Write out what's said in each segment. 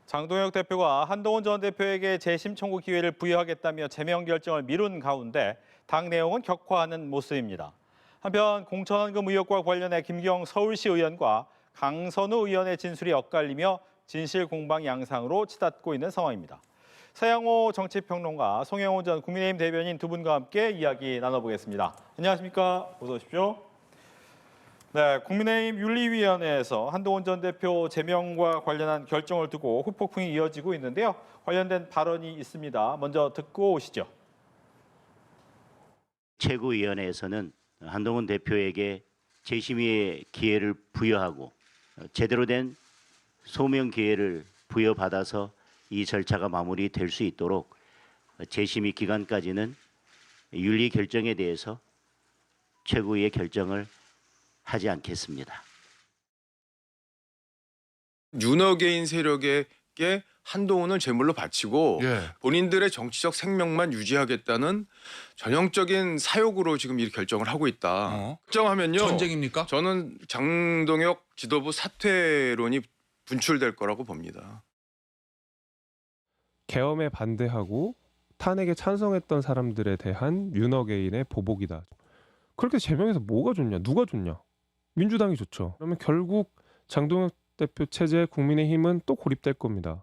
장동혁 대표가 한동훈 전 대표에게 재심 청구 기회를 부여하겠다며 제명 결정을 미룬 가운데 당 내용은 격화하는 모습입니다. 한편 공천원금 의혹과 관련해 김경 서울시 의원과 강선우 의원의 진술이 엇갈리며 진실 공방 양상으로 치닫고 있는 상황입니다. 서양호 정치평론가, 송영호 전 국민의힘 대변인 두 분과 함께 이야기 나눠보겠습니다. 안녕하십니까? 어서 오십시오. 네, 국민의힘 윤리위원회에서 한동훈 전 대표 제명과 관련한 결정을 두고 후폭풍이 이어지고 있는데요. 관련된 발언이 있습니다. 먼저 듣고 오시죠. 최고위원회에서는 한동훈 대표에게 재심의 기회를 부여하고 제대로 된 소명 기회를 부여받아서 이 절차가 마무리될 수 있도록 재심의 기간까지는 윤리 결정에 대해서 최고위의 결정을 하지 않겠습니다. 윤어게인 세력에게 한동훈을 제물로 바치고 본인들의 정치적 생명만 유지하겠다는 전형적인 사욕으로 지금 이 결정을 하고 있다. 결정하면요. 전쟁입니까? 저는 장동혁 지도부 사퇴론이 분출될 거라고 봅니다. 계엄에 반대하고 탄핵에 찬성했던 사람들에 대한 윤어게인의 보복이다. 그렇게 제명해서 뭐가 좋냐? 누가 좋냐? 민주당이 좋죠. 그러면 결국 장동혁 대표 체제 국민의힘은 또 고립될 겁니다.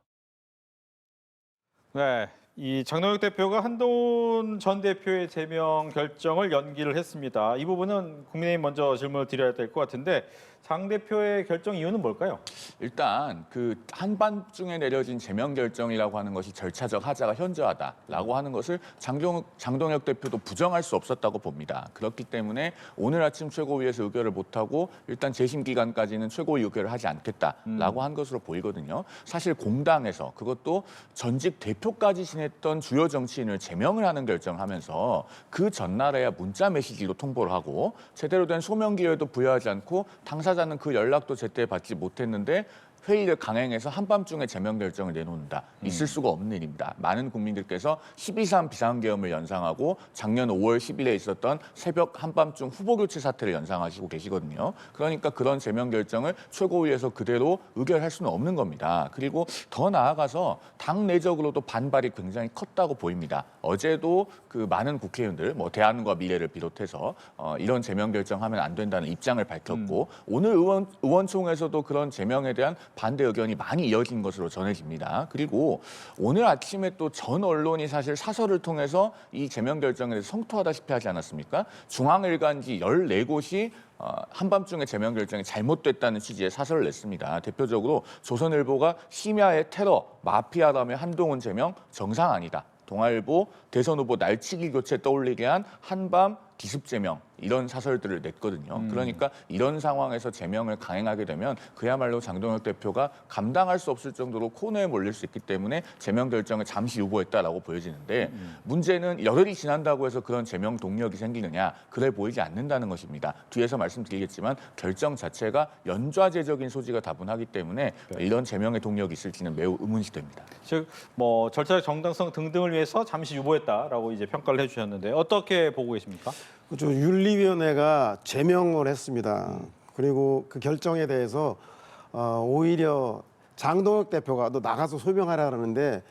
네, 이 장동혁 대표가 한동훈 전 대표의 제명 결정을 연기를 했습니다. 이 부분은 국민의힘 먼저 질문을 드려야 될 것 같은데 장 대표의 결정 이유는 뭘까요? 일단 그 한밤중에 내려진 제명 결정이라고 하는 것이 절차적 하자가 현저하다라고 하는 것을 장동혁 대표도 부정할 수 없었다고 봅니다. 그렇기 때문에 오늘 아침 최고위에서 의결을 못하고 일단 재심 기간까지는 최고위 의결을 하지 않겠다라고 한 것으로 보이거든요. 사실 공당에서 그것도 전직 대표까지 지냈던 주요 정치인을 제명을 하는 결정을 하면서 그 전날에야 문자 메시지로 통보를 하고 제대로 된 소명 기회도 부여하지 않고 당사자는 그 연락도 제때 받지 못했는데 회의를 강행해서 한밤중에 제명 결정을 내놓는다. 있을 수가 없는 일입니다. 많은 국민들께서 12.3 비상계엄을 연상하고 작년 5월 10일에 있었던 새벽 한밤중 후보교체 사태를 연상하시고 계시거든요. 그러니까 그런 제명 결정을 최고위에서 그대로 의결할 수는 없는 겁니다. 그리고 더 나아가서 당 내적으로도 반발이 굉장히 컸다고 보입니다. 어제도 그 많은 국회의원들, 대한과 미래를 비롯해서 이런 제명 결정하면 안 된다는 입장을 밝혔고 오늘 의원총회에서도 그런 제명에 대한 반대 의견이 많이 이어진 것으로 전해집니다. 그리고 오늘 아침에 또 전 언론이 사실 사설을 통해서 이 제명 결정에 대해서 성토하다시피 하지 않았습니까? 중앙일간지 14곳이 한밤중에 제명 결정이 잘못됐다는 취지의 사설을 냈습니다. 대표적으로 조선일보가 심야의 테러, 마피아라며 한동훈 제명 정상 아니다. 동아일보 대선 후보 날치기 교체 떠올리게 한 한밤 기습 제명 이런 사설들을 냈거든요. 그러니까 이런 상황에서 제명을 강행하게 되면 그야말로 장동혁 대표가 감당할 수 없을 정도로 코너에 몰릴 수 있기 때문에 제명 결정을 잠시 유보했다라고 보여지는데 문제는 열흘이 지난다고 해서 그런 제명 동력이 생기느냐 그래 보이지 않는다는 것입니다. 뒤에서 말씀드리겠지만 결정 자체가 연좌제적인 소지가 다분하기 때문에 이런 제명의 동력이 있을지는 매우 의문시됩니다. 즉, 절차적 정당성 등등을 위해서 잠시 유보했다라고 이제 평가를 해주셨는데 어떻게 보고 계십니까? 그렇죠. 윤리위원회가 제명을 했습니다. 그리고 그 결정에 대해서 오히려 장동혁 대표가 너 나가서 소명하라 그러는데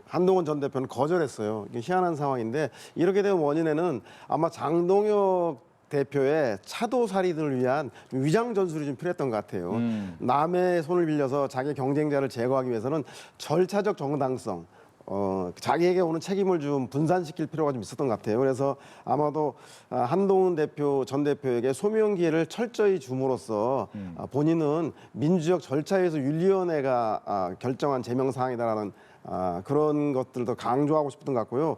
한동훈 전 대표는 거절했어요. 이게 희한한 상황인데 이렇게 된 원인에는 아마 장동혁 대표의 차도살이들을 위한 위장 전술이 좀 필요했던 것 같아요. 남의 손을 빌려서 자기 경쟁자를 제거하기 위해서는 절차적 정당성, 자기에게 오는 책임을 좀 분산시킬 필요가 좀 있었던 것 같아요. 그래서 아마도 한동훈 전 대표에게 소명 기회를 철저히 줌으로써 본인은 민주적 절차에서 윤리위원회가 결정한 제명 사항이다라는 그런 것들도 강조하고 싶었던 것 같고요.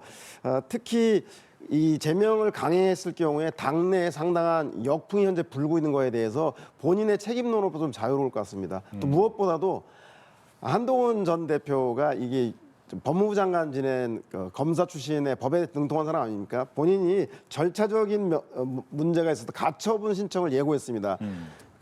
특히 이 제명을 강행했을 경우에 당내에 상당한 역풍이 현재 불고 있는 거에 대해서 본인의 책임론으로 좀 자유로울 것 같습니다. 또 무엇보다도 한동훈 전 대표가 이게 법무부 장관 지낸 검사 출신의 법에 등통한 사람 아닙니까? 본인이 절차적인 문제가 있어서 가처분 신청을 예고했습니다.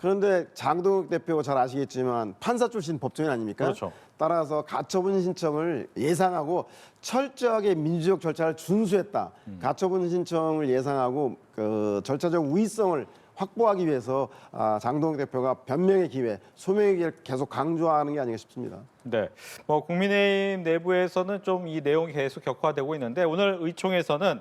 그런데 장동혁 대표 잘 아시겠지만 판사 출신 법조인 아닙니까? 그렇죠. 따라서 가처분 신청을 예상하고 철저하게 민주적 절차를 준수했다. 가처분 신청을 예상하고 그 절차적 우위성을 확보하기 위해서 장동혁 대표가 변명의 기회, 소명의 기회를 계속 강조하는 게 아닌가 싶습니다. 네, 뭐 국민의힘 내부에서는 좀 이 내용이 계속 격화되고 있는데 오늘 의총에서는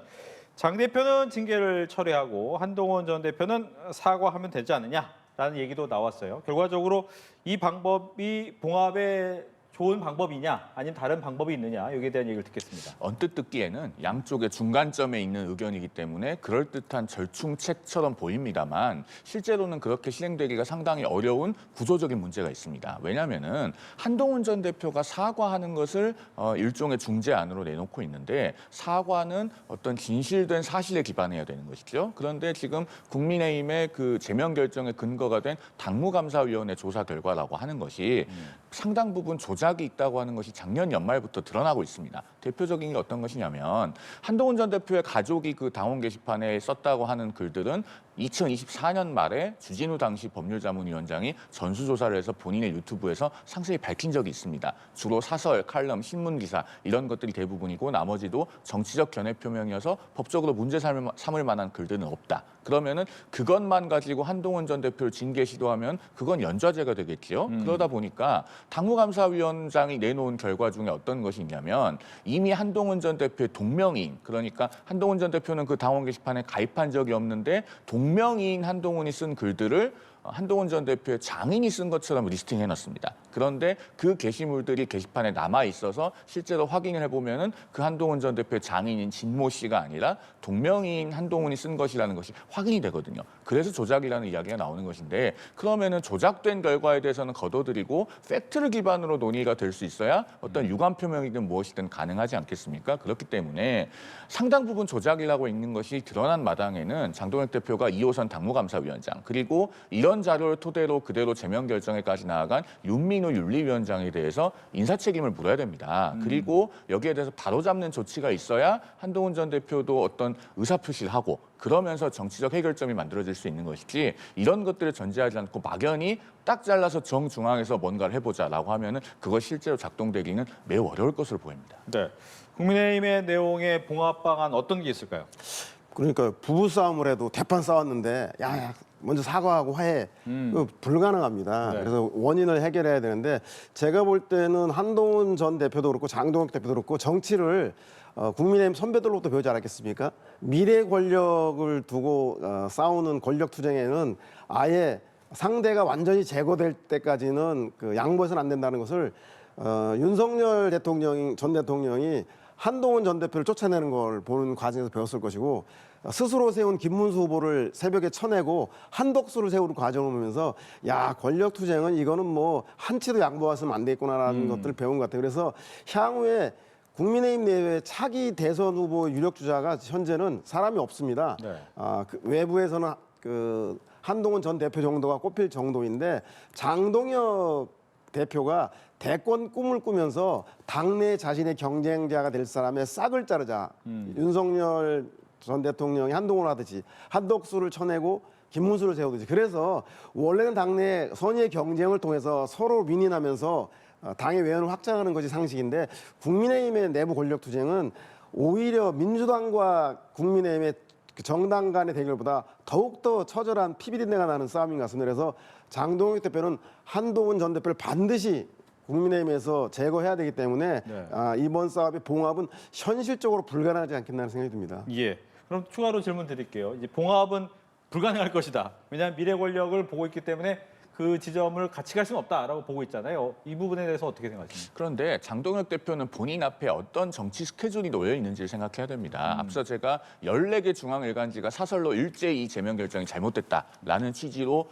장 대표는 징계를 철회하고 한동훈 전 대표는 사과하면 되지 않느냐라는 얘기도 나왔어요. 결과적으로 이 방법이 봉합에 좋은 방법이냐 아니면 다른 방법이 있느냐 여기에 대한 얘기를 듣겠습니다. 언뜻 듣기에는 양쪽의 중간점에 있는 의견이기 때문에 그럴듯한 절충책처럼 보입니다만 실제로는 그렇게 실행되기가 상당히 어려운 구조적인 문제가 있습니다. 왜냐하면은 한동훈 전 대표가 사과하는 것을 일종의 중재안으로 내놓고 있는데 사과는 어떤 진실된 사실에 기반해야 되는 것이죠. 그런데 지금 국민의힘의 그 제명 결정의 근거가 된 당무감사위원회 조사 결과라고 하는 것이 상당 부분 조작이 있다고 하는 것이 작년 연말부터 드러나고 있습니다. 대표적인 게 어떤 것이냐면 한동훈 전 대표의 가족이 그 당원 게시판에 썼다고 하는 글들은 2024년 말에 주진우 당시 법률자문위원장이 전수조사를 해서 본인의 유튜브에서 상세히 밝힌 적이 있습니다. 주로 사설, 칼럼, 신문기사 이런 것들이 대부분이고 나머지도 정치적 견해 표명이어서 법적으로 문제 삼을 만한 글들은 없다. 그러면은 그것만 가지고 한동훈 전 대표를 징계 시도하면 그건 연좌제가 되겠지요. 그러다 보니까 당무감사위원장이 내놓은 결과 중에 어떤 것이 있냐면 이미 한동훈 전 대표의 동명이인, 그러니까 한동훈 전 대표는 그 당원 게시판에 가입한 적이 없는데 동명이인 한동훈이 쓴 글들을 한동훈 전 대표의 장인이 쓴 것처럼 리스팅해놨습니다. 그런데 그 게시물들이 게시판에 남아 있어서 실제로 확인을 해보면은 그 한동훈 전 대표의 장인인 진모 씨가 아니라 동명이인 한동훈이 쓴 것이라는 것이 확인이 되거든요. 그래서 조작이라는 이야기가 나오는 것인데 그러면은 조작된 결과에 대해서는 거둬들이고 팩트를 기반으로 논의가 될 수 있어야 어떤 유감 표명이든 무엇이든 가능하지 않겠습니까? 그렇기 때문에 상당 부분 조작이라고 있는 것이 드러난 마당에는 장동혁 대표가 2호선 당무감사위원장 그리고 이런 자료를 토대로 그대로 제명 결정에까지 나아간 윤민호 윤리위원장에 대해서 인사 책임을 물어야 됩니다. 그리고 여기에 대해서 바로잡는 조치가 있어야 한동훈 전 대표도 어떤 의사표시를 하고 그러면서 정치적 해결점이 만들어질 수 있는 것이지 이런 것들을 전제하지 않고 막연히 딱 잘라서 정중앙에서 뭔가를 해보자라고 하면은 그것이 실제로 작동되기는 매우 어려울 것으로 보입니다. 네, 국민의힘의 내용의 봉합 방안 어떤 게 있을까요? 그러니까 부부 싸움을 해도 대판 싸웠는데 야 먼저 사과하고 화해 그거 불가능합니다. 네. 그래서 원인을 해결해야 되는데 제가 볼 때는 한동훈 전 대표도 그렇고 장동혁 대표도 그렇고 정치를 국민의힘 선배들로부터 배우지 않았겠습니까? 미래 권력을 두고 싸우는 권력 투쟁에는 아예 상대가 완전히 제거될 때까지는 그 양보해서는 안 된다는 것을 윤석열 전 대통령이 한동훈 전 대표를 쫓아내는 걸 보는 과정에서 배웠을 것이고 스스로 세운 김문수 후보를 새벽에 쳐내고 한덕수를 세우는 과정을 보면서 야 권력 투쟁은 이거는 뭐 한치도 양보했으면 안 되겠구나라는 것들을 배운 것 같아요. 그래서 향후에 국민의힘 내외에 차기 대선 후보 유력 주자가 현재는 사람이 없습니다. 네. 그 외부에서는 그 한동훈 전 대표 정도가 꼽힐 정도인데 장동혁 대표가 대권 꿈을 꾸면서 당내 자신의 경쟁자가 될 사람의 싹을 자르자. 윤석열 전 대통령이 한동훈을 하듯이 한덕수를 쳐내고 김문수를 세우듯이. 그래서 원래는 당내 선의의 경쟁을 통해서 서로 윈윈하면서 당의 외연을 확장하는 것이 상식인데 국민의힘의 내부 권력 투쟁은 오히려 민주당과 국민의힘의 그 정당 간의 대결보다 더욱더 처절한 피비린내가 나는 싸움인 것 같습니다. 그래서 장동혁 대표는 한동훈 전 대표를 반드시 국민의힘에서 제거해야 되기 때문에 네. 이번 싸움의 봉합은 현실적으로 불가능하지 않겠나는 생각이 듭니다. 예. 그럼 추가로 질문 드릴게요. 이제 봉합은 불가능할 것이다. 왜냐하면 미래 권력을 보고 있기 때문에 그 지점을 같이 갈 수는 없다라고 보고 있잖아요. 이 부분에 대해서 어떻게 생각하십니까? 그런데 장동혁 대표는 본인 앞에 어떤 정치 스케줄이 놓여 있는지를 생각해야 됩니다. 앞서 제가 14개 중앙일간지가 사설로 일제히 제명 결정이 잘못됐다라는 취지로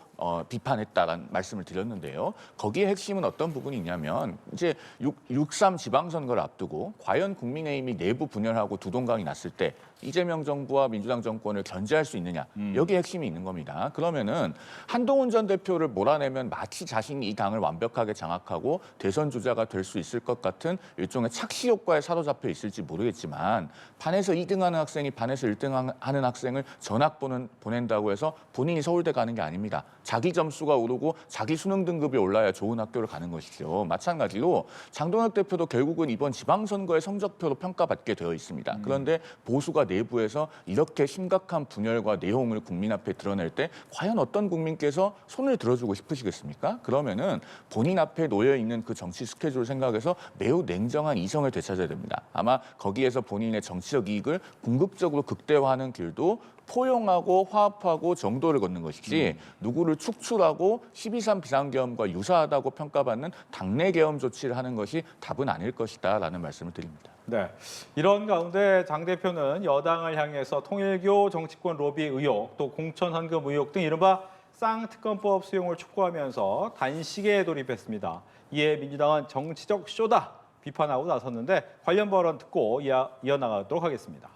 비판했다라는 말씀을 드렸는데요. 거기에 핵심은 어떤 부분이 있냐면 이제 6.3 지방선거를 앞두고 과연 국민의힘이 내부 분열하고 두동강이 났을 때 이재명 정부와 민주당 정권을 견제할 수 있느냐 여기에 핵심이 있는 겁니다. 그러면은 한동훈 전 대표를 몰아내면 마치 자신이 이 당을 완벽하게 장악하고 대선 주자가 될 수 있을 것 같은 일종의 착시 효과에 사로잡혀 있을지 모르겠지만 반에서 2등하는 학생이 반에서 1등하는 학생을 전학 보낸다고 해서 본인이 서울대 가는 게 아닙니다. 자기 점수가 오르고 자기 수능 등급이 올라야 좋은 학교를 가는 것이죠. 마찬가지로 장동혁 대표도 결국은 이번 지방선거의 성적표로 평가받게 되어 있습니다. 그런데 보수가 내부에서 이렇게 심각한 분열과 내용을 국민 앞에 드러낼 때 과연 어떤 국민께서 손을 들어주고 싶으시겠습니까? 그러면은 본인 앞에 놓여 있는 그 정치 스케줄을 생각해서 매우 냉정한 이성을 되찾아야 됩니다. 아마 거기에서 본인의 정치적 이익을 궁극적으로 극대화하는 길도 포용하고 화합하고 정도를 걷는 것이지 누구를 축출하고 12.3 비상계엄과 유사하다고 평가받는 당내 계엄 조치를 하는 것이 답은 아닐 것이다라는 말씀을 드립니다. 네, 이런 가운데 장 대표는 여당을 향해서 통일교 정치권 로비 의혹, 또 공천 헌금 의혹 등 이른바 쌍특검법 수용을 촉구하면서 단식에 돌입했습니다. 이에 민주당은 정치적 쇼다 비판하고 나섰는데 관련 발언 듣고 이어나가도록 하겠습니다.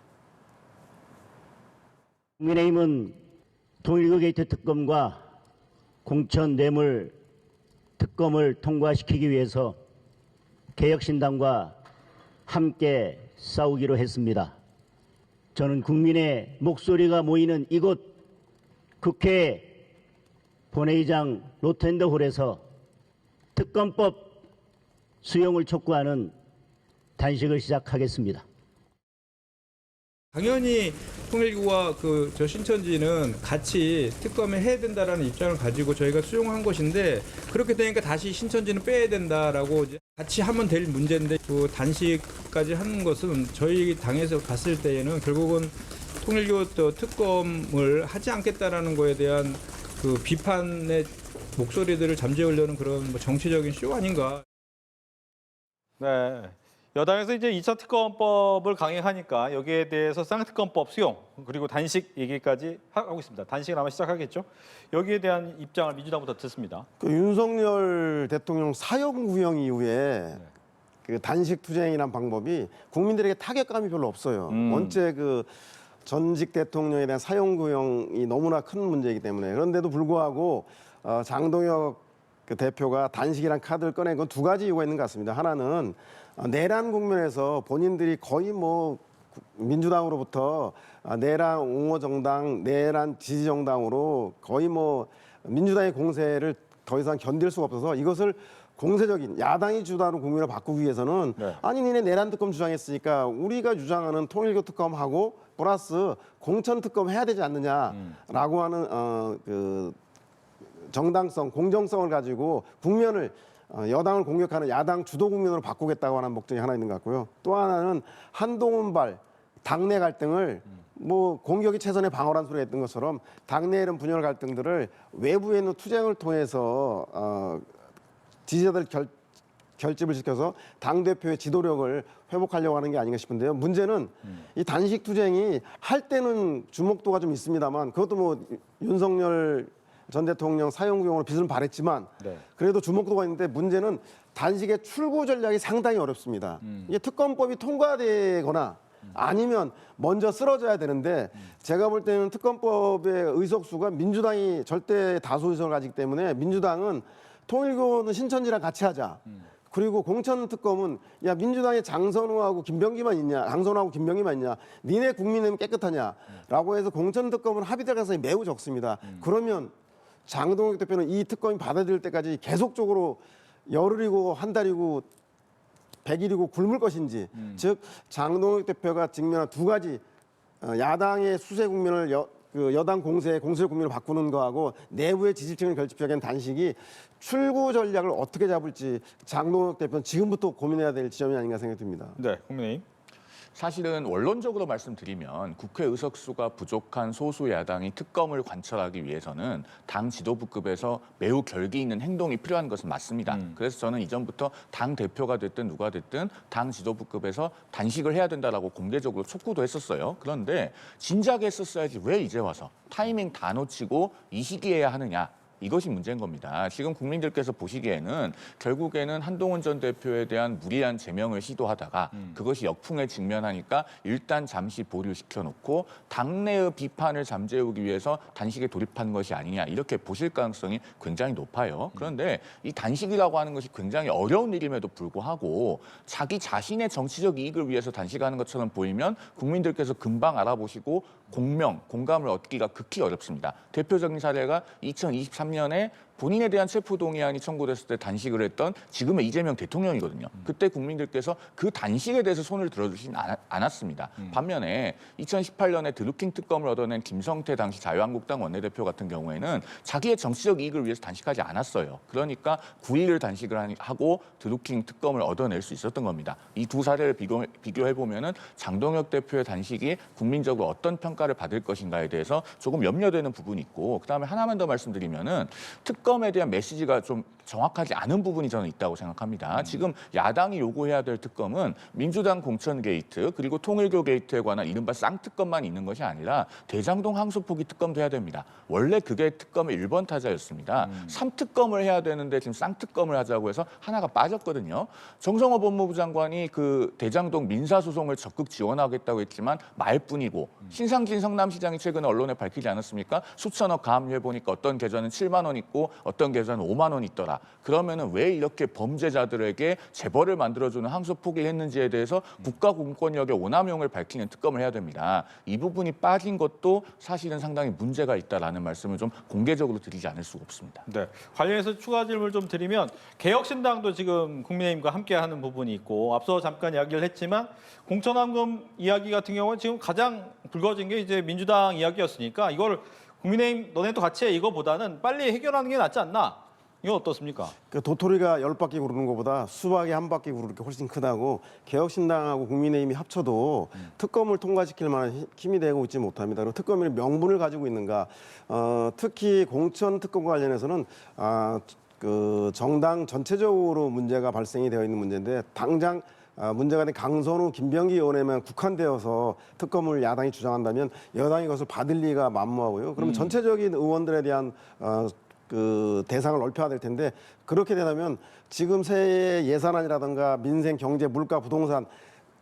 국민의힘은 통일교 게이트 특검과 공천 뇌물 특검을 통과시키기 위해서 개혁신당과 함께 싸우기로 했습니다. 저는 국민의 목소리가 모이는 이곳 국회 본회의장 로텐더홀에서 특검법 수용을 촉구하는 단식을 시작하겠습니다. 당연히 통일교와 저 신천지는 같이 특검을 해야 된다라는 입장을 가지고 저희가 수용한 것인데 그렇게 되니까 다시 신천지는 빼야 된다라고 이제 같이 하면 될 문제인데 그 단식까지 하는 것은 저희 당에서 봤을 때에는 결국은 통일교 특검을 하지 않겠다라는 거에 대한 그 비판의 목소리들을 잠재우려는 그런 정치적인 쇼 아닌가. 네. 여당에서 이제 2차 특검법을 강행하니까 여기에 대해서 쌍특검법 수용 그리고 단식 얘기까지 하고 있습니다. 단식을 아마 시작하겠죠. 여기에 대한 입장을 민주당부터 듣습니다. 그 윤석열 대통령 사형 구형 이후에 그 단식 투쟁이란 방법이 국민들에게 타격감이 별로 없어요. 원체 그 전직 대통령에 대한 사형 구형이 너무나 큰 문제이기 때문에 그런데도 불구하고 장동혁 그 대표가 단식이란 카드를 꺼낸 건 두 가지 이유가 있는 것 같습니다. 하나는 내란 국면에서 본인들이 거의 뭐 민주당으로부터 내란 옹호 정당, 내란 지지 정당으로 거의 뭐 민주당의 공세를 더 이상 견딜 수가 없어서 이것을 공세적인 야당이 주도하는 국면으로 바꾸기 위해서는 아니 니네 내란 특검 주장했으니까 우리가 주장하는 통일교 특검하고 플러스 공천 특검 해야 되지 않느냐라고 하는 그 정당성, 공정성을 가지고 국면을 여당을 공격하는 야당 주도 국면으로 바꾸겠다고 하는 목적이 하나 있는 것 같고요. 또 하나는 한동훈발 당내 갈등을 뭐 공격이 최선의 방어란 소리가 있던 것처럼 당내 이런 분열 갈등들을 외부에 있는 투쟁을 통해서 지지자들 결집을 시켜서 당대표의 지도력을 회복하려고 하는 게 아닌가 싶은데요. 문제는 이 단식 투쟁이 할 때는 주목도가 좀 있습니다만 그것도 뭐 윤석열 전 대통령 사형구형으로 빚은 발했지만 그래도 주목도가 있는데 문제는 단식의 출구 전략이 상당히 어렵습니다. 이게 특검법이 통과되거나 아니면 먼저 쓰러져야 되는데 제가 볼 때는 특검법의 의석수가 민주당이 절대 다수 의석을 가지기 때문에 민주당은 통일교는 신천지랑 같이 하자. 그리고 공천 특검은 야 민주당의 장선우하고 김병기만 있냐, 장선우하고 김병기만 있냐, 니네 국민은 깨끗하냐라고 해서 공천 특검은 합의될 가능성이 매우 적습니다. 그러면 장동혁 대표는 이 특검이 받아들일 때까지 계속적으로 열흘이고 한 달이고 100일이고 굶을 것인지 즉 장동혁 대표가 직면한 두 가지 야당의 수세 국면을 여당 공세를 국면으로 바꾸는 거하고 내부의 지지층을 결집하기엔 단식이 출구 전략을 어떻게 잡을지 장동혁 대표는 지금부터 고민해야 될 지점이 아닌가 생각이 듭니다. 네, 국민의힘. 사실은 원론적으로 말씀드리면 국회 의석수가 부족한 소수 야당이 특검을 관철하기 위해서는 당 지도부급에서 매우 결기 있는 행동이 필요한 것은 맞습니다. 그래서 저는 이전부터 당 대표가 됐든 누가 됐든 당 지도부급에서 단식을 해야 된다라고 공개적으로 촉구도 했었어요. 그런데 진작에 했었어야지 왜 이제 와서 타이밍 다 놓치고 이 시기에 해야 하느냐. 이것이 문제인 겁니다. 지금 국민들께서 보시기에는 결국에는 한동훈 전 대표에 대한 무리한 제명을 시도하다가 그것이 역풍에 직면하니까 일단 잠시 보류시켜놓고 당내의 비판을 잠재우기 위해서 단식에 돌입한 것이 아니냐 이렇게 보실 가능성이 굉장히 높아요. 그런데 이 단식이라고 하는 것이 굉장히 어려운 일임에도 불구하고 자기 자신의 정치적 이익을 위해서 단식하는 것처럼 보이면 국민들께서 금방 알아보시고 공감을 얻기가 극히 어렵습니다. 대표적인 사례가 2023년 2023년에 본인에 대한 체포동의안이 청구됐을 때 단식을 했던 지금의 이재명 대통령이거든요. 그때 국민들께서 그 단식에 대해서 손을 들어주진 않았습니다. 반면에 2018년에 드루킹 특검을 얻어낸 김성태 당시 자유한국당 원내대표 같은 경우에는 자기의 정치적 이익을 위해서 단식하지 않았어요. 그러니까 9일을 단식을 하고 드루킹 특검을 얻어낼 수 있었던 겁니다. 이 두 사례를 비교해보면은 장동혁 대표의 단식이 국민적으로 어떤 평가를 받을 것인가에 대해서 조금 염려되는 부분이 있고, 그다음에 하나만 더 말씀드리면은 특검에 대한 메시지가 좀 정확하지 않은 부분이 저는 있다고 생각합니다. 지금 야당이 요구해야 될 특검은 민주당 공천 게이트 그리고 통일교 게이트에 관한 이른바 쌍특검만 있는 것이 아니라 대장동 항소 포기 특검도 해야 됩니다. 원래 그게 특검의 1번 타자였습니다. 3특검을 해야 되는데 지금 쌍특검을 하자고 해서 하나가 빠졌거든요. 정성호 법무부 장관이 그 대장동 민사소송을 적극 지원하겠다고 했지만 말뿐이고, 신상진 성남시장이 최근에 언론에 밝히지 않았습니까? 수천억 가압류해 보니까 어떤 계좌는 7만 원 있고 어떤 계좌는 5만 원 있더라. 그러면은 왜 이렇게 범죄자들에게 재벌을 만들어주는 항소 포기했는지에 대해서 국가 공권력의 오남용을 밝히는 특검을 해야 됩니다. 이 부분이 빠진 것도 사실은 상당히 문제가 있다라는 말씀을 좀 공개적으로 드리지 않을 수가 없습니다. 네, 관련해서 추가 질문을 좀 드리면 개혁신당도 지금 국민의힘과 함께하는 부분이 있고, 앞서 잠깐 이야기를 했지만 공천왕금 이야기 같은 경우는 지금 가장 불거진 게 이제 민주당 이야기였으니까 이걸 국민의힘 너네도 같이 해 이거보다는 빨리 해결하는 게 낫지 않나? 이건 어떻습니까? 그 도토리가 10바퀴 구르는 것보다 수박이 한 바퀴 구르는 게 훨씬 크다고, 개혁신당하고 국민의힘이 합쳐도 특검을 통과시킬 만한 힘이 되고 있지 못합니다. 그리고 특검이 명분을 가지고 있는가? 특히 공천 특검과 관련해서는 그 정당 전체적으로 문제가 발생이 되어 있는 문제인데, 당장 문제가 된 강선우, 김병기 의원에만 국한되어서 특검을 야당이 주장한다면 여당이 그것을 받을 리가 만무하고요. 그러면 전체적인 의원들에 대한 그 대상을 넓혀야 될 텐데, 그렇게 되면 지금 새해 예산안이라든가 민생, 경제, 물가, 부동산,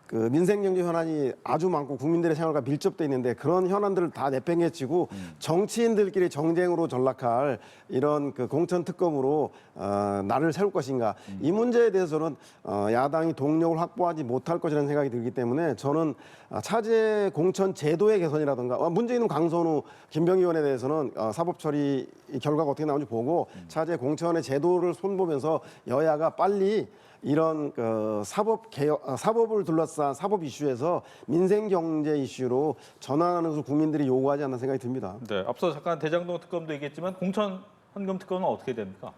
그 민생 경제 현안이 아주 많고 국민들의 생활과 밀접돼 있는데, 그런 현안들을 다 내팽개치고 정치인들끼리 정쟁으로 전락할 이런 그 공천 특검으로 날을 세울 것인가, 이 문제에 대해서는 야당이 동력을 확보하지 못할 것이라는 생각이 들기 때문에, 저는 차제 공천 제도의 개선이라든가, 문재인은 강선우, 김병기 의원에 대해서는 사법 처리 결과가 어떻게 나오는지 보고 차제 공천의 제도를 손보면서 여야가 빨리 이런 그 사법 개혁, 사법을 둘러싼 사법 이슈에서 민생 경제 이슈로 전환하는 것을 국민들이 요구하지 않나 생각이 듭니다. 네, 앞서 잠깐 대장동 특검도 얘기했지만 공천 헌금 특검은 어떻게 됩니까?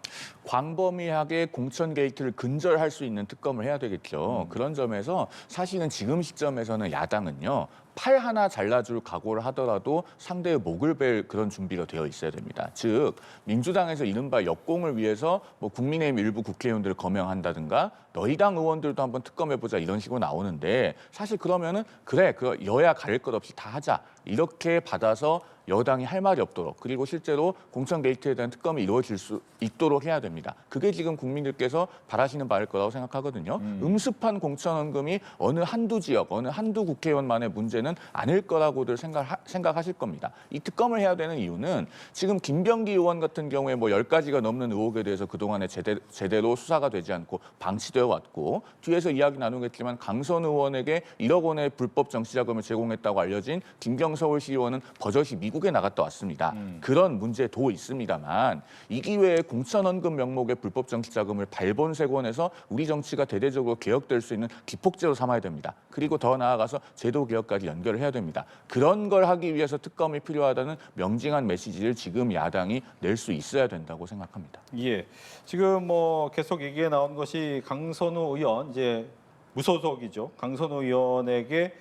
광범위하게 공천 게이트를 근절할 수 있는 특검을 해야 되겠죠. 그런 점에서 사실은 지금 시점에서는 야당은요, 팔 하나 잘라줄 각오를 하더라도 상대의 목을 벨 그런 준비가 되어 있어야 됩니다. 즉 민주당에서 이른바 역공을 위해서 뭐 국민의힘 일부 국회의원들을 거명한다든가 너희 당 의원들도 한번 특검해보자 이런 식으로 나오는데, 사실 그러면은 그래 그 여야 가릴 것 없이 다 하자 이렇게 받아서 여당이 할 말이 없도록, 그리고 실제로 공천 게이트에 대한 특검이 이루어질 수 있도록 해야 됩니다. 그게 지금 국민들께서 바라시는 바일 거라고 생각하거든요. 음습한 공천 헌금이 어느 한두 지역, 어느 한두 국회의원만의 문제는 아닐 거라고들 생각하실 겁니다. 이 특검을 해야 되는 이유는 지금 김병기 의원 같은 경우에 뭐 10가지가 넘는 의혹에 대해서 그동안에 제대로 수사가 되지 않고 방치되어 왔고, 뒤에서 이야기 나누겠지만 강선 의원에게 1억 원의 불법 정치자금을 제공했다고 알려진 김경 서울시 의원은 버젓이 미국에 나갔다 왔습니다. 그런 문제도 있습니다만, 이 기회에 공천 헌금 명목의 불법 정치자금을 발본색원해서 우리 정치가 대대적으로 개혁될 수 있는 기폭제로 삼아야 됩니다. 그리고 더 나아가서 제도 개혁까지 연결을 해야 됩니다. 그런 걸 하기 위해서 특검이 필요하다는 명징한 메시지를 지금 야당이 낼 수 있어야 된다고 생각합니다. 예, 지금 뭐 계속 얘기에 나온 것이 강선우 의원, 이제 무소속이죠. 강선우 의원에게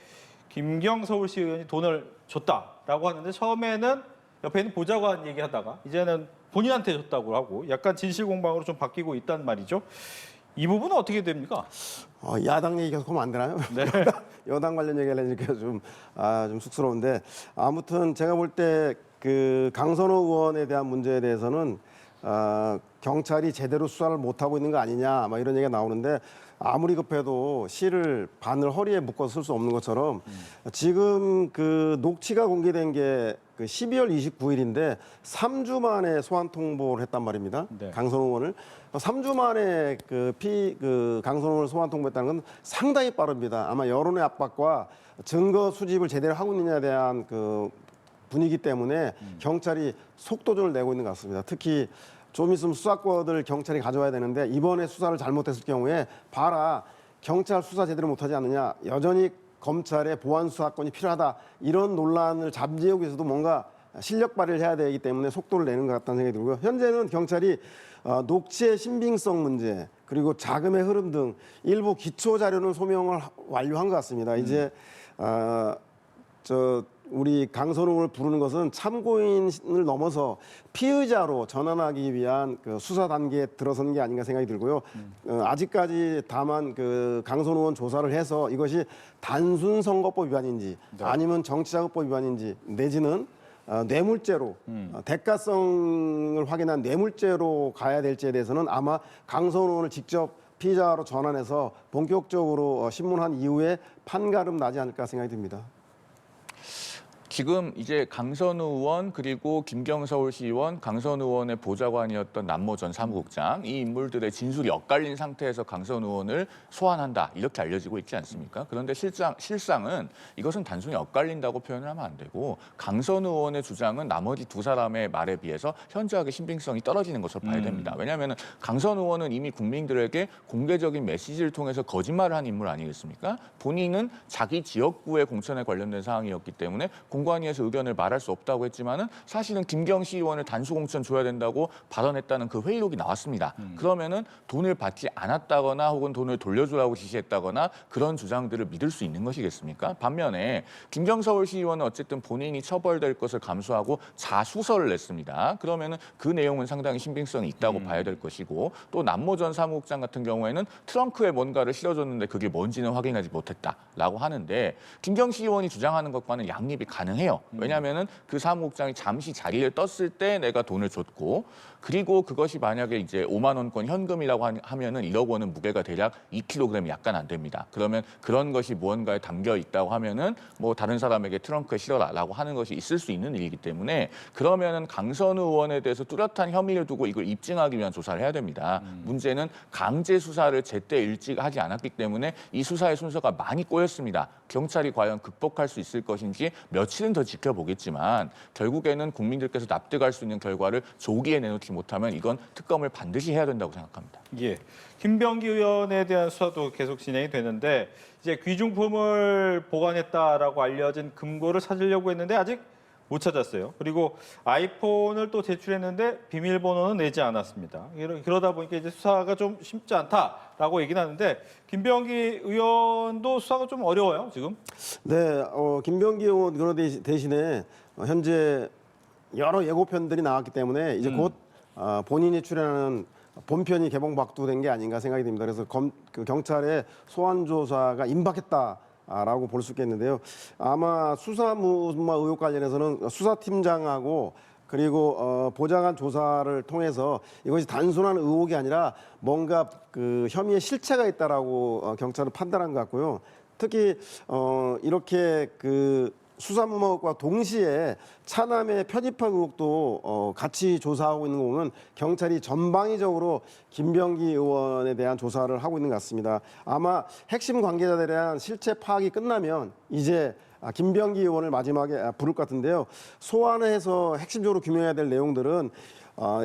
김경 서울시 의원이 돈을 줬다라고 하는데, 처음에는 옆에 있는 보좌관 얘기하다가 이제는 본인한테 줬다고 하고 약간 진실 공방으로 좀 바뀌고 있단 말이죠. 이 부분은 어떻게 됩니까? 야당 얘기 계속 하면 안 되나요? 네. 여당 관련 얘기하려니까 좀 쑥스러운데, 아무튼 제가 볼 때 그 강선호 의원에 대한 문제에 대해서는 경찰이 제대로 수사를 못하고 있는 거 아니냐, 막 이런 얘기가 나오는데, 아무리 급해도 실을 바늘 허리에 묶어서 쓸 수 없는 것처럼 지금 그 녹취가 공개된 게 그 12월 29일인데 3주 만에 소환 통보를 했단 말입니다. 네. 강선호 의원을 3주 만에 그 강선호 의원을 소환 통보했다는 건 상당히 빠릅니다. 아마 여론의 압박과 증거 수집을 제대로 하고 있느냐에 대한 그 분위기 때문에 경찰이 속도전을 내고 있는 것 같습니다. 특히 좀 있으면 수사권을 경찰이 가져와야 되는데 이번에 수사를 잘못했을 경우에 봐라 경찰 수사 제대로 못하지 않느냐 여전히 검찰의 보안 수사권이 필요하다 이런 논란을 잠재우기 위해서도 뭔가 실력 발휘를 해야 되기 때문에 속도를 내는 것 같다는 생각이 들고요. 현재는 경찰이 녹취의 신빙성 문제 그리고 자금의 흐름 등 일부 기초 자료는 소명을 완료한 것 같습니다. 이제 우리 강선웅을 부르는 것은 참고인을 넘어서 피의자로 전환하기 위한 그 수사 단계에 들어선 게 아닌가 생각이 들고요. 아직까지 다만 그 강선웅 의원 조사를 해서 이것이 단순 선거법 위반인지 아니면 정치자금법 위반인지 내지는 뇌물죄로 대가성을 확인한 뇌물죄로 가야 될지에 대해서는 아마 강선웅 의원을 직접 피의자로 전환해서 본격적으로 신문한 이후에 판가름 나지 않을까 생각이 듭니다. 지금 이제 강선우 의원 그리고 김경 서울시의원, 강선우 의원의 보좌관이었던 남모 전 사무국장 이 인물들의 진술이 엇갈린 상태에서 강선우 의원을 소환한다 이렇게 알려지고 있지 않습니까? 그런데 실상은 이것은 단순히 엇갈린다고 표현을 하면 안 되고 강선우 의원의 주장은 나머지 두 사람의 말에 비해서 현저하게 신빙성이 떨어지는 것으로 봐야 됩니다. 왜냐하면 강선우 의원은 이미 국민들에게 공개적인 메시지를 통해서 거짓말을 한 인물 아니겠습니까? 본인은 자기 지역구의 공천에 관련된 사항이었기 때문에 공관위에서 의견을 말할 수 없다고 했지만은 사실은 김경시 의원을 단수 공천 줘야 된다고 발언했다는 그 회의록이 나왔습니다. 그러면은 돈을 받지 않았다거나 혹은 돈을 돌려주라고 지시했다거나 그런 주장들을 믿을 수 있는 것이겠습니까? 반면에 김경 서울시 의원은 어쨌든 본인이 처벌될 것을 감수하고 자수서를 냈습니다. 그러면은 그 내용은 상당히 신빙성이 있다고 봐야 될 것이고 또 남모 전 사무국장 같은 경우에는 트렁크에 뭔가를 실어줬는데 그게 뭔지는 확인하지 못했다라고 하는데 김경시 의원이 주장하는 것과는 양립이 가능해요. 왜냐하면은 그 사무국장이 잠시 자리를 떴을 때 내가 돈을 줬고 그리고 그것이 만약에 이제 5만 원권 현금이라고 하면은 1억 원은 무게가 대략 2kg이 약간 안 됩니다. 그러면 그런 것이 무언가에 담겨 있다고 하면은 뭐 다른 사람에게 트렁크에 실어라라고 하는 것이 있을 수 있는 일이기 때문에 그러면은 강선우 의원에 대해서 뚜렷한 혐의를 두고 이걸 입증하기 위한 조사를 해야 됩니다. 문제는 강제 수사를 제때 일찍 하지 않았기 때문에 이 수사의 순서가 많이 꼬였습니다. 경찰이 과연 극복할 수 있을 것인지 며칠은 더 지켜보겠지만 결국에는 국민들께서 납득할 수 있는 결과를 조기에 내놓지 못하면 이건 특검을 반드시 해야 된다고 생각합니다. 예, 김병기 의원에 대한 수사도 계속 진행이 되는데 이제 귀중품을 보관했다라고 알려진 금고를 찾으려고 했는데 아직 못 찾았어요. 그리고 아이폰을 또 제출했는데 비밀번호는 내지 않았습니다. 그러다 보니까 이제 수사가 좀 쉽지 않다라고 얘기는 하는데 김병기 의원도 수사가 좀 어려워요, 지금? 네, 김병기 의원 그런 대신에 현재 여러 예고편들이 나왔기 때문에 이제 곧 본인이 출연하는 본편이 개봉박두된 게 아닌가 생각이 듭니다. 그래서 그 경찰의 소환 조사가 임박했다라고 볼 수 있겠는데요. 아마 수사무마 의혹 관련해서는 수사팀장하고 그리고 보좌관 조사를 통해서 이것이 단순한 의혹이 아니라 뭔가 그 혐의의 실체가 있다라고 경찰은 판단한 것 같고요. 특히 이렇게 그 수사무마 의혹과 동시에 차남의 편입학 의혹도 같이 조사하고 있는 거 보면 경찰이 전방위적으로 김병기 의원에 대한 조사를 하고 있는 것 같습니다. 아마 핵심 관계자들에 대한 실체 파악이 끝나면 이제 김병기 의원을 마지막에 부를 것 같은데요. 소환해서 핵심적으로 규명해야 될 내용들은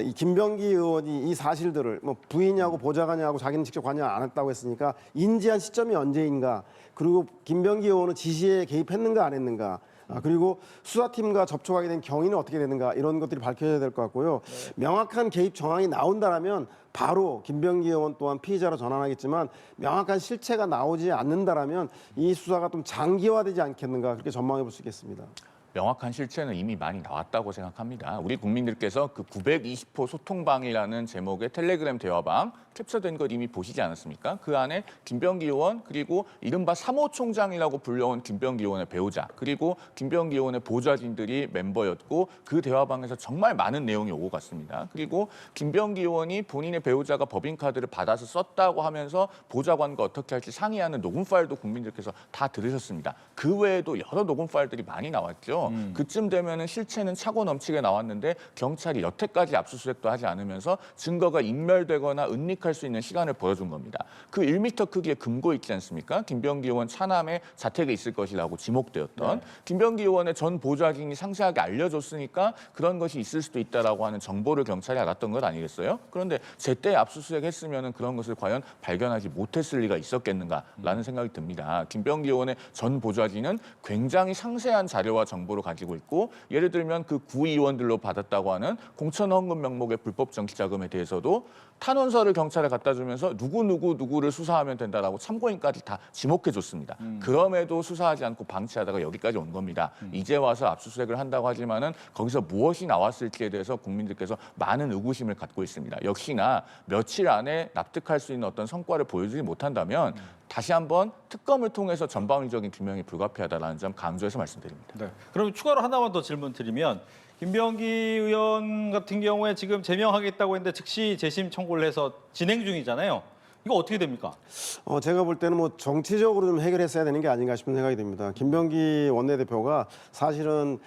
이 김병기 의원이 이 사실들을 뭐 부인이하고 보좌관이하고 자기는 직접 관여 안 했다고 했으니까 인지한 시점이 언제인가 그리고 김병기 의원은 지시에 개입했는가 안 했는가 그리고 수사팀과 접촉하게 된 경위는 어떻게 되는가 이런 것들이 밝혀져야 될 것 같고요. 명확한 개입 정황이 나온다라면 바로 김병기 의원 또한 피의자로 전환하겠지만 명확한 실체가 나오지 않는다라면 이 수사가 좀 장기화되지 않겠는가 그렇게 전망해 볼 수 있겠습니다. 명확한 실체는 이미 많이 나왔다고 생각합니다. 우리 국민들께서 그 920호 소통방이라는 제목의 텔레그램 대화방 캡처된 것 이미 보시지 않았습니까? 그 안에 김병기 의원 그리고 이른바 3호 총장이라고 불려온 김병기 의원의 배우자 그리고 김병기 의원의 보좌진들이 멤버였고 그 대화방에서 정말 많은 내용이 오고 갔습니다. 그리고 김병기 의원이 본인의 배우자가 법인카드를 받아서 썼다고 하면서 보좌관과 어떻게 할지 상의하는 녹음 파일도 국민들께서 다 들으셨습니다. 그 외에도 여러 녹음 파일들이 많이 나왔죠. 그쯤 되면은 실체는 차고 넘치게 나왔는데 경찰이 여태까지 압수수색도 하지 않으면서 증거가 인멸되거나 은닉 납득할 수 있는 시간을 벌어준 겁니다. 그 1m 크기의 금고 있지 않습니까? 김병기 의원 차남의 자택에 있을 것이라고 지목되었던 김병기 의원의 전 보좌진이 상세하게 알려줬으니까 그런 것이 있을 수도 있다라고 하는 정보를 경찰이 알았던 것 아니겠어요? 그런데 제때 압수수색했으면 그런 것을 과연 발견하지 못했을 리가 있었겠는가라는 생각이 듭니다. 김병기 의원의 전 보좌진은 굉장히 상세한 자료와 정보를 가지고 있고 예를 들면 그 구의원들로 받았다고 하는 공천헌금 명목의 불법 정치자금에 대해서도 탄원서를 경찰에 갖다 주면서 누구를 수사하면 된다라고 참고인까지 다 지목해줬습니다. 그럼에도 수사하지 않고 방치하다가 여기까지 온 겁니다. 이제 와서 압수수색을 한다고 하지만은 거기서 무엇이 나왔을지에 대해서 국민들께서 많은 의구심을 갖고 있습니다. 역시나 며칠 안에 납득할 수 있는 어떤 성과를 보여주지 못한다면 다시 한번 특검을 통해서 전방위적인 규명이 불가피하다는 점 강조해서 말씀드립니다. 네. 그럼 추가로 하나만 더 질문 드리면 김병기 의원 같은 경우에 지금 제명하겠다고 했는데 즉시 재심 청구를 해서 진행 중이잖아요. 이거 어떻게 됩니까? 제가 볼 때는 뭐 정치적으로 좀 해결했어야 되는 게 아닌가 싶은 생각이 듭니다. 김병기 원내대표가 사실은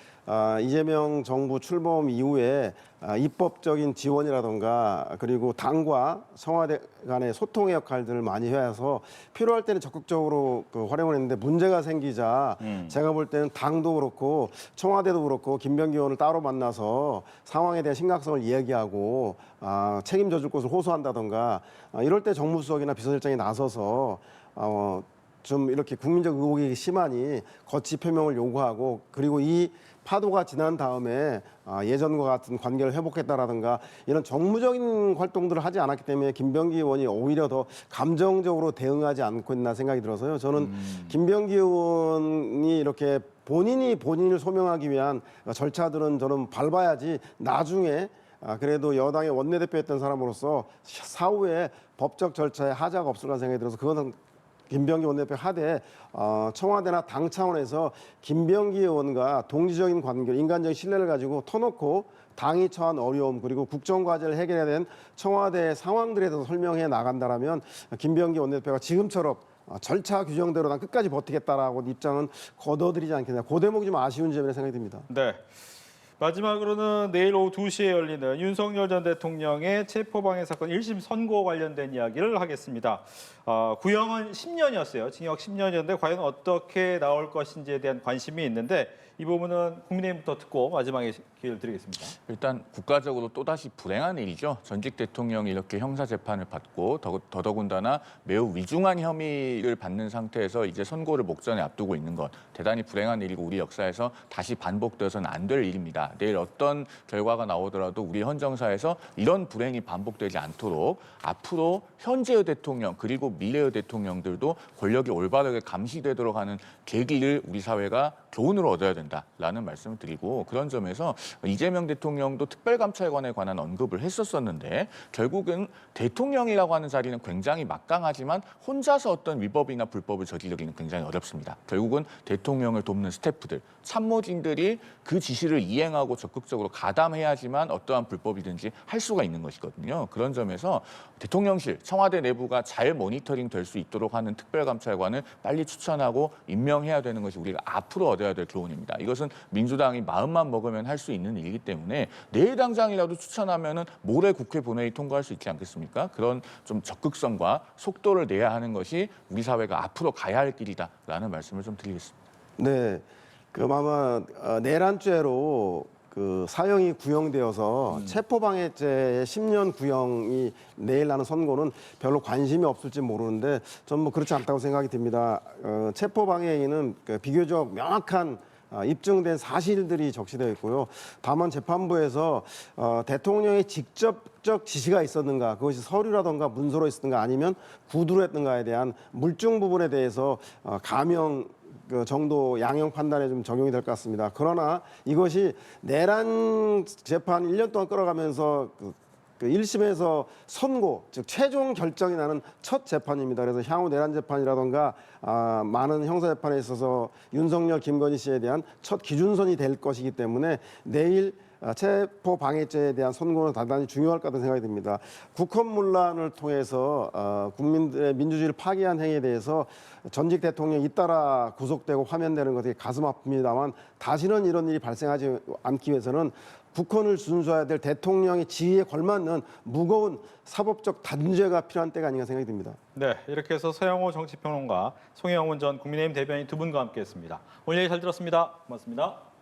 이재명 정부 출범 이후에 입법적인 지원이라든가 그리고 당과 청와대 간의 소통의 역할들을 많이 해서 필요할 때는 적극적으로 활용을 했는데 문제가 생기자 제가 볼 때는 당도 그렇고 청와대도 그렇고 김병기 의원을 따로 만나서 상황에 대한 심각성을 이야기하고 책임져 줄 것을 호소한다든가 이럴 때 정무수석이나 비서실장이 나서서 좀 이렇게 국민적 의혹이 심하니 거치 표명을 요구하고 그리고 이 파도가 지난 다음에 예전과 같은 관계를 회복했다라든가 이런 정무적인 활동들을 하지 않았기 때문에 김병기 의원이 오히려 더 감정적으로 대응하지 않고 있나 생각이 들어서요. 저는 김병기 의원이 이렇게 본인을 소명하기 위한 절차들은 저는 밟아야지 나중에 그래도 여당의 원내대표였던 사람으로서 사후에 법적 절차에 하자가 없을까 생각이 들어서 그거는 김병기 원내대표 하되 청와대나 당 차원에서 김병기 의원과 동지적인 관계, 인간적인 신뢰를 가지고 터놓고 당이 처한 어려움 그리고 국정과제를 해결해야 되는 청와대의 상황들에 대해서 설명해 나간다라면 김병기 원내대표가 지금처럼 절차 규정대로 난 끝까지 버티겠다라고 입장은 거둬들이지 않겠냐. 그 대목이 좀 아쉬운 점이라 생각이 듭니다. 네. 마지막으로는 내일 오후 2시에 열리는 윤석열 전 대통령의 체포방해 사건 1심 선고 관련된 이야기를 하겠습니다. 구형은 10년이었어요. 징역 10년이었는데 과연 어떻게 나올 것인지에 대한 관심이 있는데 이 부분은 국민의힘부터 듣고 마지막에 기회를 드리겠습니다. 일단 국가적으로 또다시 불행한 일이죠. 전직 대통령이 이렇게 형사 재판을 받고 더더군다나 매우 위중한 혐의를 받는 상태에서 이제 선고를 목전에 앞두고 있는 것 대단히 불행한 일이고 우리 역사에서 다시 반복되어서는 안 될 일입니다. 내일 어떤 결과가 나오더라도 우리 헌정사에서 이런 불행이 반복되지 않도록 앞으로 현재의 대통령 그리고 미래의 대통령들도 권력이 올바르게 감시되도록 하는 계기를 우리 사회가 교훈으로 얻어야 된다라는 말씀을 드리고 그런 점에서 이재명 대통령도 특별감찰관에 관한 언급을 했었었는데 결국은 대통령이라고 하는 자리는 굉장히 막강하지만 혼자서 어떤 위법이나 불법을 저지르기는 굉장히 어렵습니다. 결국은 대통령을 돕는 스태프들, 참모진들이 그 지시를 이행하고 적극적으로 가담해야지만 어떠한 불법이든지 할 수가 있는 것이거든요. 그런 점에서 대통령실, 청와대 내부가 잘 모니터링 될 수 있도록 하는 특별감찰관을 빨리 추천하고 임명해야 되는 것이 우리가 앞으로 얻어야 될 교훈입니다. 이것은 민주당이 마음만 먹으면 할 수 있는 일이기 때문에 내일 당장이라도 추천하면은 모레 국회 본회의 통과할 수 있지 않겠습니까? 그런 좀 적극성과 속도를 내야 하는 것이 우리 사회가 앞으로 가야 할 길이다라는 말씀을 좀 드리겠습니다. 네, 아마 내란죄로 사형이 구형되어서 체포방해죄의 10년 구형이 내일 나는 선고는 별로 관심이 없을지 모르는데 전 뭐 그렇지 않다고 생각이 듭니다. 체포방해에는 비교적 명확한 입증된 사실들이 적시되어 있고요. 다만 재판부에서 대통령의 직접적 지시가 있었는가, 그것이 서류라든가 문서로 있었는가 아니면 구두로 했는가에 대한 물증 부분에 대해서 감형 정도 양형 판단에 좀 적용이 될 것 같습니다. 그러나 이것이 내란 재판 1년 동안 끌어가면서 1심에서 선고, 즉 최종 결정이 나는 첫 재판입니다. 그래서 향후 내란 재판이라든가 많은 형사 재판에 있어서 윤석열, 김건희 씨에 대한 첫 기준선이 될 것이기 때문에 내일 체포 방해죄에 대한 선고는 대단히 중요할 거라는 생각이 듭니다. 국헌문란을 통해서 국민들의 민주주의를 파괴한 행위에 대해서 전직 대통령이 잇따라 구속되고 화면되는 것이 가슴 아픕니다만 다시는 이런 일이 발생하지 않기 위해서는 국헌을 준수해야 될 대통령의 지위에 걸맞는 무거운 사법적 단죄가 필요한 때가 아닌가 생각이 듭니다. 네, 이렇게 해서 서영호 정치평론가, 송영훈 전 국민의힘 대변인 두 분과 함께했습니다. 오늘 얘기 잘 들었습니다. 고맙습니다.